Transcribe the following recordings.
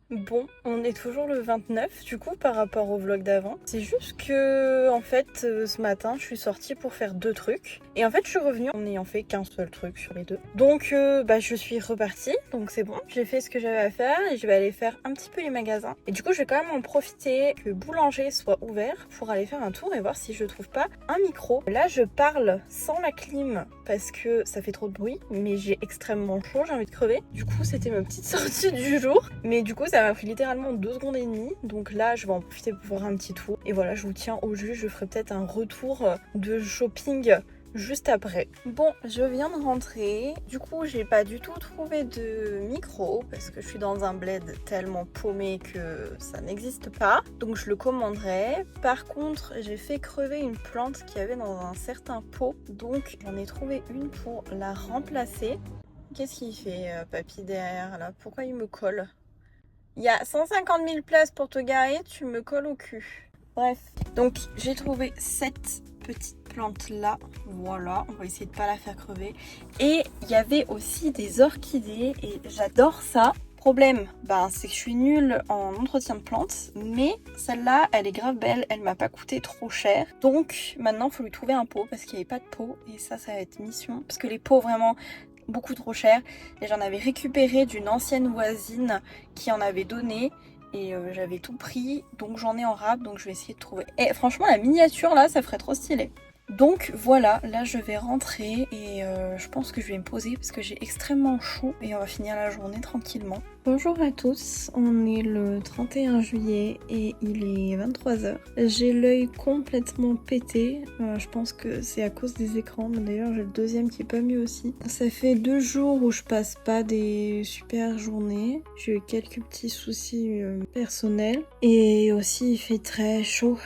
Bon, on est toujours le 29 du coup par rapport au vlog d'avant. C'est juste que en fait ce matin je suis sortie pour faire 2 trucs. Et en fait je suis revenue en n'ayant fait qu'un seul truc sur les 2. Donc je suis repartie, donc c'est bon. J'ai fait ce que j'avais à faire et je vais aller faire un petit peu les magasins. Et du coup je vais quand même en profiter que Boulanger soit ouvert pour aller faire un tour et voir si je trouve pas un micro. Là je parle sans la clim parce que ça fait trop de bruit, mais j'ai extrêmement chaud, j'ai envie de crever. Du coup c'était ma petite sortie du jour. Mais du coup ça m'a pris littéralement 2 secondes et demie. Donc là je vais en profiter pour faire un petit tour. Et voilà, je vous tiens au jus, je ferai peut-être un retour de shopping juste après. Bon, je viens de rentrer. Du coup, j'ai pas du tout trouvé de micro parce que je suis dans un bled tellement paumé que ça n'existe pas. Donc je le commanderai. Par contre, j'ai fait crever une plante qu'il y avait dans un certain pot. Donc j'en ai trouvé une pour la remplacer. Qu'est-ce qu'il fait, papy, derrière là? Pourquoi il me colle? Il y a 150 000 places pour te garer, tu me colles au cul. Bref, donc j'ai trouvé cette petite plante là. Voilà, on va essayer de pas la faire crever. Et il y avait aussi des orchidées et j'adore ça. Problème, c'est que je suis nulle en entretien de plantes, mais celle-là, elle est grave belle, elle m'a pas coûté trop cher. Donc maintenant, il faut lui trouver un pot parce qu'il n'y avait pas de pot et ça va être mission. Parce que les pots vraiment beaucoup trop chers et j'en avais récupéré d'une ancienne voisine qui en avait donné et j'avais tout pris, donc j'en ai en rab, donc je vais essayer de trouver. Et franchement la miniature là ça ferait trop stylé. Donc voilà, là je vais rentrer et je pense que je vais me poser parce que j'ai extrêmement chaud et on va finir la journée tranquillement. Bonjour à tous, on est le 31 juillet et il est 23h. J'ai l'œil complètement pété, je pense que c'est à cause des écrans, mais d'ailleurs j'ai le deuxième qui est pas mieux aussi. Ça fait 2 jours où je passe pas des super journées, j'ai eu quelques petits soucis personnels et aussi il fait très chaud.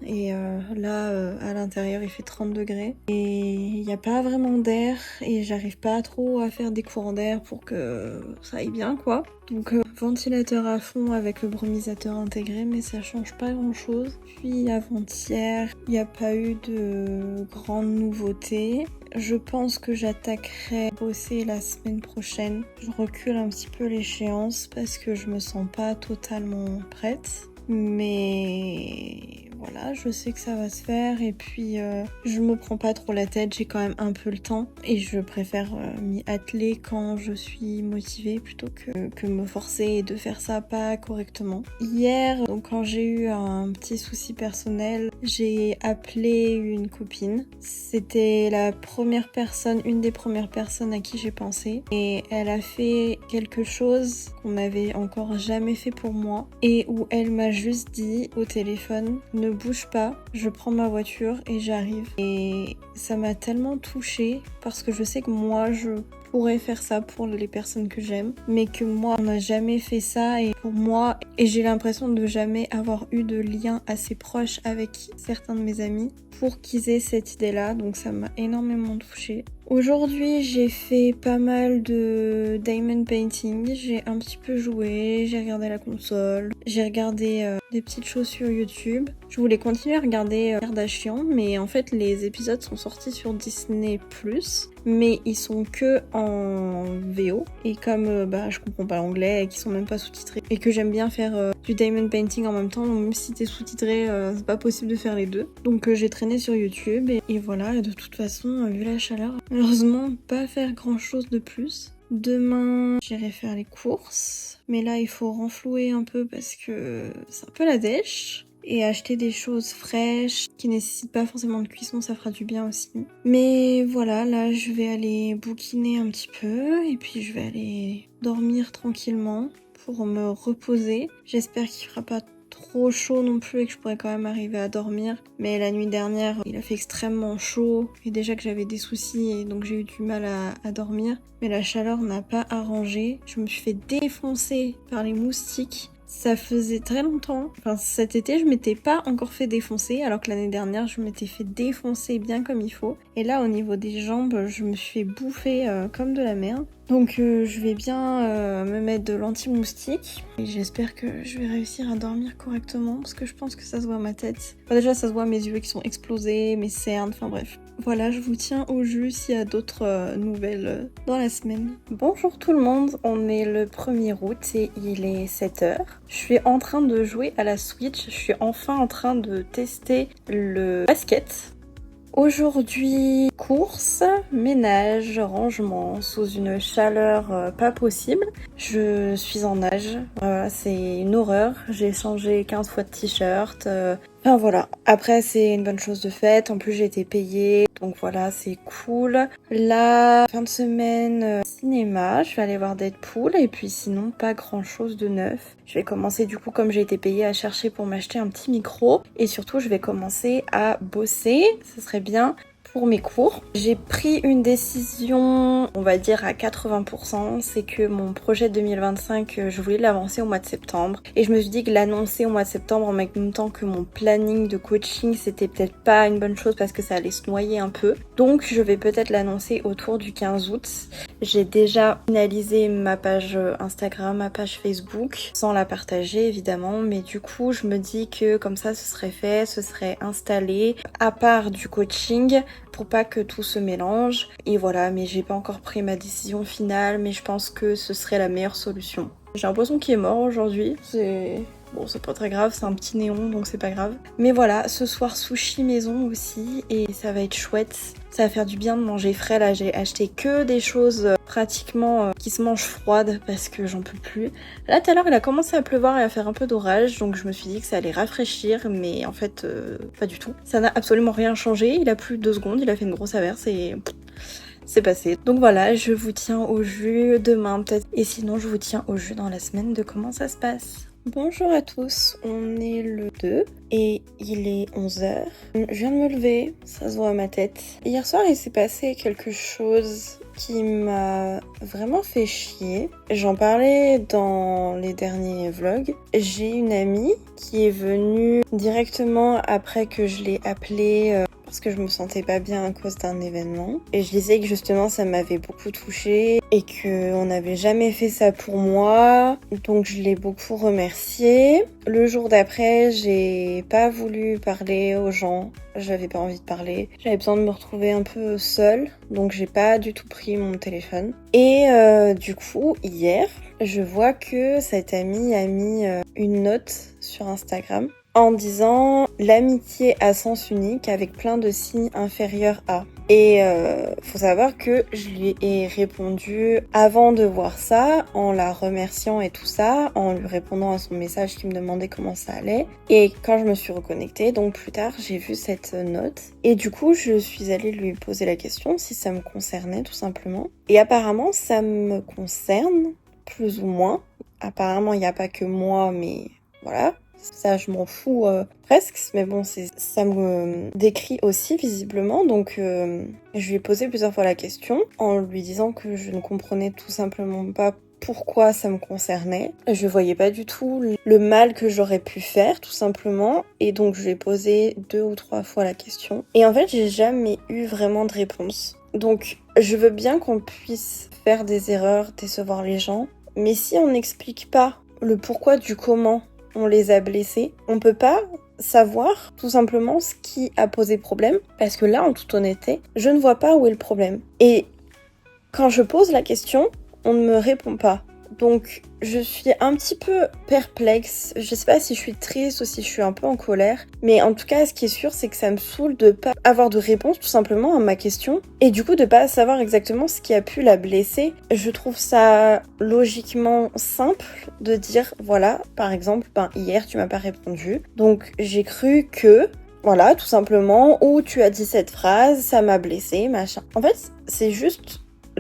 Et là à l'intérieur il fait 30 degrés et il n'y a pas vraiment d'air et j'arrive pas trop à faire des courants d'air pour que ça aille bien quoi. Donc ventilateur à fond avec le brumisateur intégré, mais ça change pas grand chose. Puis avant-hier il n'y a pas eu de grandes nouveautés. Je pense que j'attaquerai bosser la semaine prochaine. Je recule un petit peu l'échéance parce que je me sens pas totalement prête. Mais voilà, je sais que ça va se faire et puis je me prends pas trop la tête, j'ai quand même un peu le temps et je préfère m'y atteler quand je suis motivée plutôt que me forcer et de faire ça pas correctement. Hier, donc quand j'ai eu un petit souci personnel, j'ai appelé une copine. C'était une des premières personnes à qui j'ai pensé et elle a fait quelque chose qu'on n'avait encore jamais fait pour moi et où elle m'a juste dit au téléphone: ne bouge pas, je prends ma voiture et j'arrive. Et ça m'a tellement touchée parce que je sais que moi je pourrais faire ça pour les personnes que j'aime, mais que moi on n'a jamais fait ça et pour moi, et j'ai l'impression de jamais avoir eu de lien assez proche avec certains de mes amis pour qu'ils aient cette idée là, donc ça m'a énormément touchée. Aujourd'hui j'ai fait pas mal de diamond painting, j'ai un petit peu joué, j'ai regardé la console, j'ai regardé des petites choses sur YouTube. Je voulais continuer à regarder Kardashian, mais en fait les épisodes sont sortis sur Disney+, mais ils sont que en VO. Et comme je comprends pas l'anglais et qu'ils sont même pas sous-titrés, et que j'aime bien faire du diamond painting en même temps, donc même si t'es sous-titré, c'est pas possible de faire les deux. Donc j'ai traîné sur YouTube et voilà, et de toute façon, vu la chaleur, malheureusement pas faire grand chose de plus. Demain, j'irai faire les courses, mais là il faut renflouer un peu parce que c'est un peu la dèche. Et acheter des choses fraîches qui nécessitent pas forcément de cuisson, ça fera du bien aussi. Mais voilà, là je vais aller bouquiner un petit peu et puis je vais aller dormir tranquillement pour me reposer. J'espère qu'il fera pas trop chaud non plus et que je pourrais quand même arriver à dormir. Mais la nuit dernière, il a fait extrêmement chaud et déjà que j'avais des soucis et donc j'ai eu du mal à dormir. Mais la chaleur n'a pas arrangé. Je me suis fait défoncer par les moustiques. Ça faisait très longtemps, cet été je m'étais pas encore fait défoncer alors que l'année dernière je m'étais fait défoncer bien comme il faut. Et là au niveau des jambes je me suis fait bouffer comme de la merde. Donc je vais bien me mettre de l'anti-moustique et j'espère que je vais réussir à dormir correctement parce que je pense que ça se voit à ma tête. Déjà ça se voit à mes yeux qui sont explosés, mes cernes, enfin bref. Voilà, je vous tiens au jus s'il y a d'autres nouvelles dans la semaine. Bonjour tout le monde, on est le 1er août et il est 7h. Je suis en train de jouer à la Switch, je suis enfin en train de tester le basket. Aujourd'hui, course, ménage, rangement, sous une chaleur pas possible. Je suis en nage, voilà, c'est une horreur. J'ai changé 15 fois de t-shirt. Enfin voilà, après c'est une bonne chose de faite, en plus j'ai été payée, donc voilà, c'est cool. Là, fin de semaine, cinéma, je vais aller voir Deadpool, et puis sinon pas grand chose de neuf. Je vais commencer du coup, comme j'ai été payée, à chercher pour m'acheter un petit micro, et surtout je vais commencer à bosser, ce serait bien pour mes cours. J'ai pris une décision, on va dire à 80%, c'est que mon projet 2025, je voulais l'avancer au mois de septembre. Et je me suis dit que l'annoncer au mois de septembre en même temps que mon planning de coaching, c'était peut-être pas une bonne chose parce que ça allait se noyer un peu. Donc je vais peut-être l'annoncer autour du 15 août. J'ai déjà finalisé ma page Instagram, ma page Facebook, sans la partager évidemment, mais du coup je me dis que comme ça ce serait fait, ce serait installé, à part du coaching, pour pas que tout se mélange. Et voilà, mais j'ai pas encore pris ma décision finale, mais je pense que ce serait la meilleure solution. J'ai un poisson qui est mort aujourd'hui, Bon, c'est pas très grave, c'est un petit néon, donc c'est pas grave. Mais voilà, ce soir sushi maison aussi, et ça va être chouette. Ça va faire du bien de manger frais. Là, j'ai acheté que des choses pratiquement qui se mangent froides parce que j'en peux plus. Là, tout à l'heure, il a commencé à pleuvoir et à faire un peu d'orage, donc je me suis dit que ça allait rafraîchir, mais en fait, pas du tout. Ça n'a absolument rien changé. Il a plu 2 secondes, il a fait une grosse averse et c'est passé. Donc voilà, je vous tiens au jus demain peut-être. Et sinon, je vous tiens au jus dans la semaine de comment ça se passe. Bonjour à tous, on est le 2 et il est 11h. Je viens de me lever, ça se voit à ma tête. Hier soir, il s'est passé quelque chose qui m'a vraiment fait chier. J'en parlais dans les derniers vlogs. J'ai une amie qui est venue directement après que je l'ai appelée parce que je me sentais pas bien à cause d'un événement. Et je disais que justement ça m'avait beaucoup touchée et qu'on n'avait jamais fait ça pour moi. Donc je l'ai beaucoup remerciée. Le jour d'après, j'ai pas voulu parler aux gens. J'avais pas envie de parler. J'avais besoin de me retrouver un peu seule. Donc j'ai pas du tout pris mon téléphone. Et du coup, hier, je vois que cette amie a mis une note sur Instagram en disant l'amitié à sens unique avec plein de signes inférieurs à. Et faut savoir que je lui ai répondu avant de voir ça, en la remerciant et tout ça, en lui répondant à son message qui me demandait comment ça allait. Et quand je me suis reconnectée, donc plus tard, j'ai vu cette note. Et du coup, je suis allée lui poser la question si ça me concernait tout simplement. Et apparemment, ça me concerne, plus ou moins. Apparemment, il n'y a pas que moi, mais voilà. Ça, je m'en fous presque, mais bon, ça me décrit aussi visiblement. Donc, je lui ai posé plusieurs fois la question en lui disant que je ne comprenais tout simplement pas pourquoi ça me concernait. Je voyais pas du tout le mal que j'aurais pu faire, tout simplement. Et donc, je lui ai posé 2 ou 3 fois la question. Et en fait, j'ai jamais eu vraiment de réponse. Donc, je veux bien qu'on puisse faire des erreurs, décevoir les gens. Mais si on n'explique pas le pourquoi du comment on les a blessés, on peut pas savoir tout simplement ce qui a posé problème, parce que là, en toute honnêteté, je ne vois pas où est le problème. Et quand je pose la question, on ne me répond pas. Donc je suis un petit peu perplexe, je sais pas si je suis triste ou si je suis un peu en colère, mais en tout cas ce qui est sûr c'est que ça me saoule de pas avoir de réponse tout simplement à ma question, et du coup de pas savoir exactement ce qui a pu la blesser. Je trouve ça logiquement simple de dire voilà, par exemple, hier tu m'as pas répondu, donc j'ai cru que... Voilà, tout simplement, ou tu as dit cette phrase, ça m'a blessé, machin. En fait, c'est juste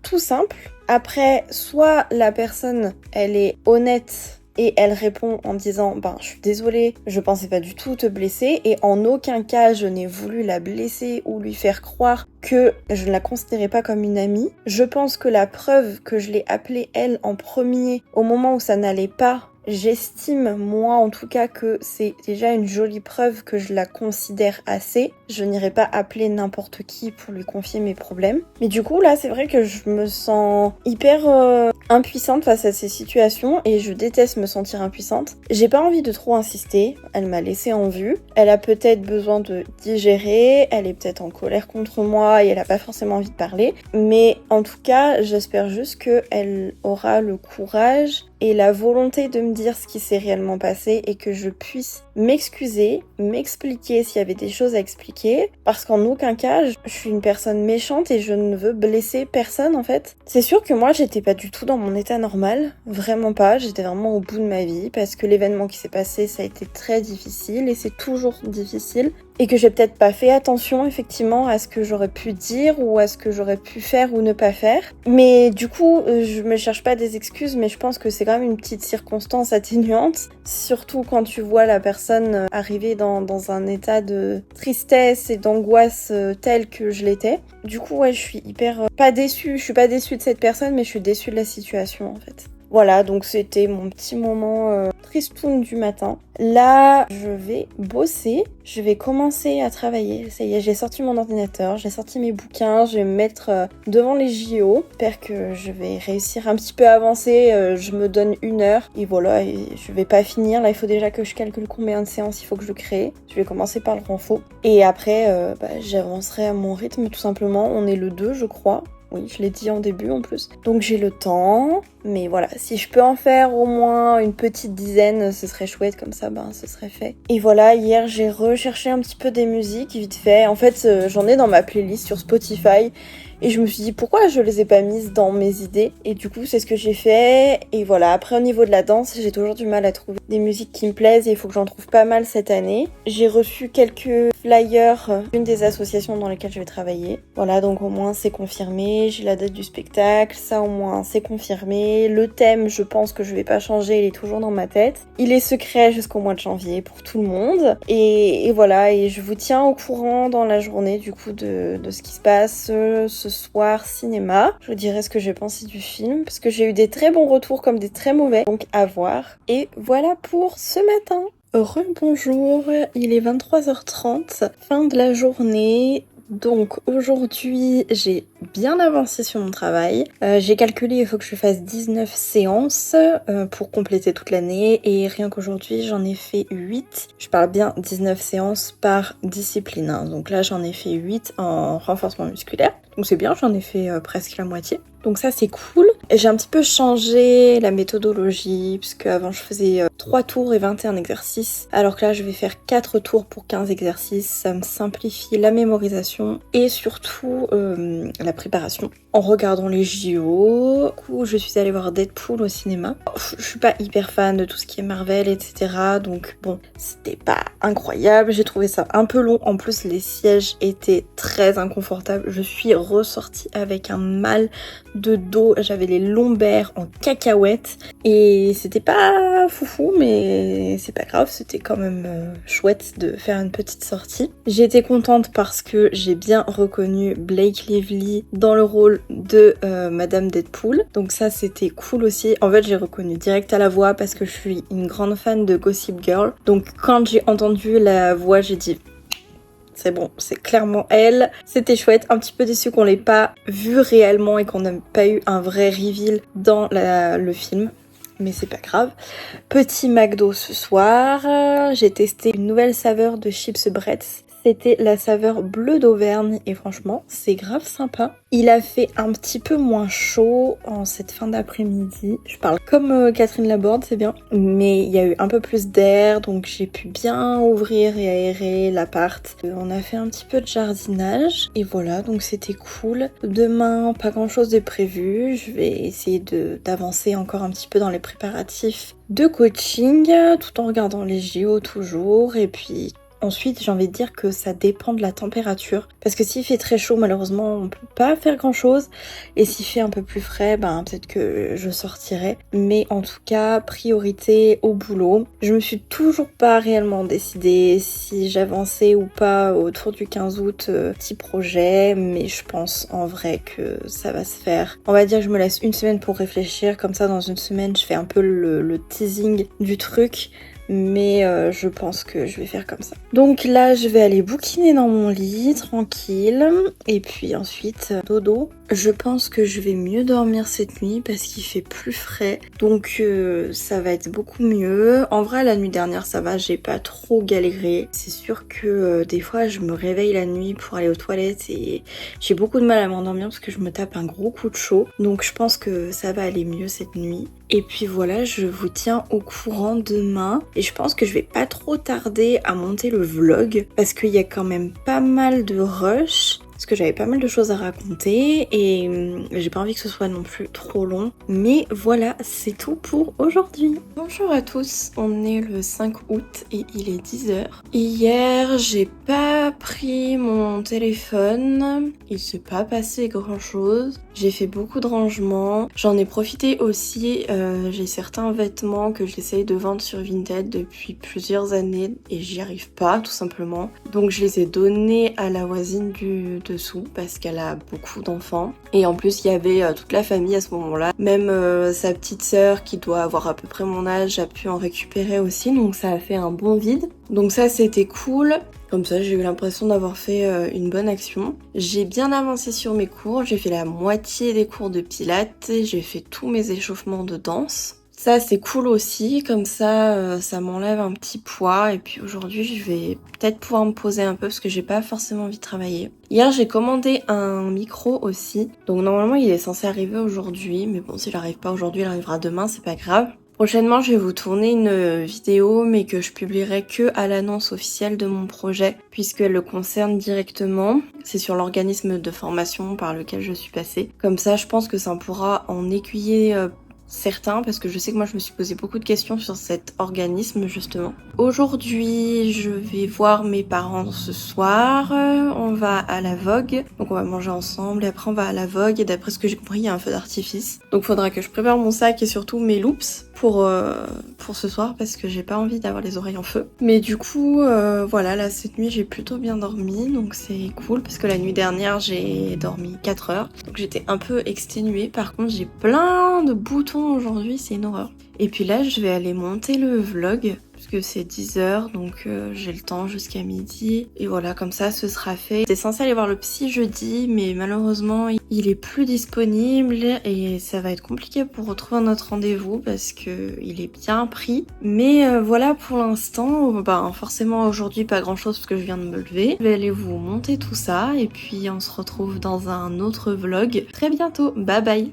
tout simple. Après, soit la personne, elle est honnête et elle répond en disant je suis désolée, je pensais pas du tout te blesser et en aucun cas je n'ai voulu la blesser ou lui faire croire que je ne la considérais pas comme une amie. Je pense que la preuve que je l'ai appelée elle en premier au moment où ça n'allait pas, J'estime, moi en tout cas, que c'est déjà une jolie preuve que je la considère assez. Je n'irai pas appeler n'importe qui pour lui confier mes problèmes. Mais du coup, là, c'est vrai que je me sens hyper impuissante face à ces situations et je déteste me sentir impuissante. J'ai pas envie de trop insister, elle m'a laissé en vue. Elle a peut-être besoin de digérer, elle est peut-être en colère contre moi et elle a pas forcément envie de parler. Mais en tout cas, j'espère juste qu'elle aura le courage et la volonté de me dire ce qui s'est réellement passé et que je puisse m'excuser, m'expliquer s'il y avait des choses à expliquer, parce qu'en aucun cas je suis une personne méchante et je ne veux blesser personne en fait. C'est sûr que moi j'étais pas du tout dans mon état normal, vraiment pas, j'étais vraiment au bout de ma vie parce que l'événement qui s'est passé ça a été très difficile et c'est toujours difficile. Et que j'ai peut-être pas fait attention effectivement à ce que j'aurais pu dire ou à ce que j'aurais pu faire ou ne pas faire. Mais du coup, je me cherche pas des excuses, mais je pense que c'est quand même une petite circonstance atténuante. Surtout quand tu vois la personne arriver dans un état de tristesse et d'angoisse tel que je l'étais. Du coup, ouais, je suis hyper pas déçue. Je suis pas déçue de cette personne, mais je suis déçue de la situation en fait. Voilà, donc c'était mon petit moment tristoun du matin. Là, je vais bosser, je vais commencer à travailler. Ça y est, j'ai sorti mon ordinateur, j'ai sorti mes bouquins, je vais me mettre devant les JO. J'espère que je vais réussir un petit peu à avancer. Je me donne 1 heure et voilà, et je vais pas finir. Là, il faut déjà que je calcule combien de séances il faut que je crée. Je vais commencer par le renfo. Et après, j'avancerai à mon rythme tout simplement. On est le 2, je crois. Oui, je l'ai dit en début en plus. Donc j'ai le temps, mais voilà, si je peux en faire au moins une petite dizaine, ce serait chouette, comme ça, ce serait fait. Et voilà, hier j'ai recherché un petit peu des musiques vite fait. En fait, j'en ai dans ma playlist sur Spotify. Et je me suis dit pourquoi je les ai pas mises dans mes idées. Et du coup c'est ce que j'ai fait. Et voilà, après au niveau de la danse, j'ai toujours du mal à trouver des musiques qui me plaisent et il faut que j'en trouve pas mal cette année. J'ai reçu quelques flyers d'une des associations dans lesquelles je vais travailler. Voilà, donc au moins c'est confirmé. J'ai la date du spectacle, ça au moins c'est confirmé. Le thème, je pense que je vais pas changer, il est toujours dans ma tête. Il est secret jusqu'au mois de janvier pour tout le monde. Et voilà, et je vous tiens au courant dans la journée du coup de ce qui se passe ce soir cinéma. Je vous dirai ce que j'ai pensé du film parce que j'ai eu des très bons retours comme des très mauvais, donc à voir. Et voilà pour ce matin. Rebonjour, il est 23h30, fin de la journée. Donc aujourd'hui j'ai bien avancé sur mon travail. J'ai calculé, il faut que je fasse 19 séances pour compléter toute l'année et rien qu'aujourd'hui j'en ai fait 8. Je parle bien 19 séances par discipline. Hein. Donc là j'en ai fait 8 en renforcement musculaire. Donc c'est bien, j'en ai fait presque la moitié. Donc ça c'est cool. J'ai un petit peu changé la méthodologie puisque avant je faisais 3 tours et 21 exercices alors que là je vais faire 4 tours pour 15 exercices. Ça me simplifie la mémorisation et surtout la préparation en regardant les JO. Du coup je suis allée voir Deadpool au cinéma. Je suis pas hyper fan de tout ce qui est Marvel etc. Donc bon c'était pas incroyable. J'ai trouvé ça un peu long. En plus les sièges étaient très inconfortables. Je suis ressortie avec un mal de dos, j'avais les lombaires en cacahuètes et c'était pas foufou mais c'est pas grave, c'était quand même chouette de faire une petite sortie. J'ai été contente parce que j'ai bien reconnu Blake Lively dans le rôle de Madame Deadpool, donc ça c'était cool aussi. En fait j'ai reconnu direct à la voix parce que je suis une grande fan de Gossip Girl, donc quand j'ai entendu la voix j'ai dit c'est bon, c'est clairement elle. C'était chouette, un petit peu déçu qu'on l'ait pas vu réellement et qu'on n'ait pas eu un vrai reveal dans le film. Mais c'est pas grave. Petit McDo ce soir. J'ai testé une nouvelle saveur de chips Bretz. C'était la saveur bleu d'Auvergne et franchement c'est grave sympa. Il a fait un petit peu moins chaud en cette fin d'après-midi. Je parle comme Catherine Laborde, c'est bien. Mais il y a eu un peu plus d'air donc j'ai pu bien ouvrir et aérer l'appart. On a fait un petit peu de jardinage et voilà donc c'était cool. Demain pas grand chose de prévu. Je vais essayer d'avancer encore un petit peu dans les préparatifs de coaching tout en regardant les JO toujours et puis Ensuite, j'ai envie de dire que ça dépend de la température. Parce que s'il fait très chaud, malheureusement, on peut pas faire grand chose. Et s'il fait un peu plus frais, peut-être que je sortirai. Mais en tout cas, priorité au boulot. Je me suis toujours pas réellement décidée si j'avançais ou pas autour du 15 août, petit projet. Mais je pense en vrai que ça va se faire. On va dire que je me laisse une semaine pour réfléchir. Comme ça, dans une semaine, je fais un peu le teasing du truc. Mais je pense que je vais faire comme ça. Donc là, je vais aller bouquiner dans mon lit, tranquille. Et puis ensuite, dodo. Je pense que je vais mieux dormir cette nuit parce qu'il fait plus frais. Donc ça va être beaucoup mieux. En vrai, la nuit dernière, ça va, j'ai pas trop galéré. C'est sûr que des fois, je me réveille la nuit pour aller aux toilettes et j'ai beaucoup de mal à m'endormir parce que je me tape un gros coup de chaud. Donc je pense que ça va aller mieux cette nuit. Et puis voilà, je vous tiens au courant demain. Et je pense que je vais pas trop tarder à monter le vlog parce qu'il y a quand même pas mal de rush. Parce que j'avais pas mal de choses à raconter et j'ai pas envie que ce soit non plus trop long. Mais voilà, c'est tout pour aujourd'hui. Bonjour à tous, on est le 5 août et il est 10h. Hier, j'ai pas pris mon téléphone. Il s'est pas passé grand chose. J'ai fait beaucoup de rangements. J'en ai profité aussi, j'ai certains vêtements que j'essaye de vendre sur Vinted depuis plusieurs années et j'y arrive pas tout simplement. Donc je les ai donnés à la voisine du dessous parce qu'elle a beaucoup d'enfants. Et en plus il y avait toute la famille à ce moment-là. Même sa petite sœur qui doit avoir à peu près mon âge a pu en récupérer aussi. Donc ça a fait un bon vide. Donc ça c'était cool. Comme ça, j'ai eu l'impression d'avoir fait une bonne action. J'ai bien avancé sur mes cours, j'ai fait la moitié des cours de pilates, j'ai fait tous mes échauffements de danse. Ça, c'est cool aussi, comme ça, ça m'enlève un petit poids. Et puis aujourd'hui, je vais peut-être pouvoir me poser un peu parce que j'ai pas forcément envie de travailler. Hier, j'ai commandé un micro aussi. Donc normalement, il est censé arriver aujourd'hui. Mais bon, s'il arrive pas aujourd'hui, il arrivera demain, c'est pas grave. Prochainement, je vais vous tourner une vidéo, mais que je publierai que à l'annonce officielle de mon projet, puisqu'elle le concerne directement. C'est sur l'organisme de formation par lequel je suis passée. Comme ça, je pense que ça pourra en aiguiller certains, parce que je sais que moi je me suis posé beaucoup de questions sur cet organisme justement. Aujourd'hui, je vais voir mes parents ce soir. On va à la Vogue, donc on va manger ensemble et après on va à la Vogue et d'après ce que j'ai compris, il y a un feu d'artifice. Donc faudra que je prépare mon sac et surtout mes loops pour ce soir parce que j'ai pas envie d'avoir les oreilles en feu. Mais du coup, voilà, là cette nuit j'ai plutôt bien dormi, donc c'est cool parce que la nuit dernière j'ai dormi 4 heures. Donc j'étais un peu exténuée. Par contre, j'ai plein de boutons aujourd'hui, c'est une horreur. Et puis là, je vais aller monter le vlog puisque c'est 10h, donc j'ai le temps jusqu'à midi. Et voilà, comme ça, ce sera fait. J'étais censée aller voir le psy jeudi, mais malheureusement, il est plus disponible et ça va être compliqué pour retrouver notre rendez-vous parce que il est bien pris. Mais voilà, pour l'instant, forcément aujourd'hui, pas grand-chose parce que je viens de me lever. Je vais aller vous monter tout ça et puis on se retrouve dans un autre vlog très bientôt. Bye bye!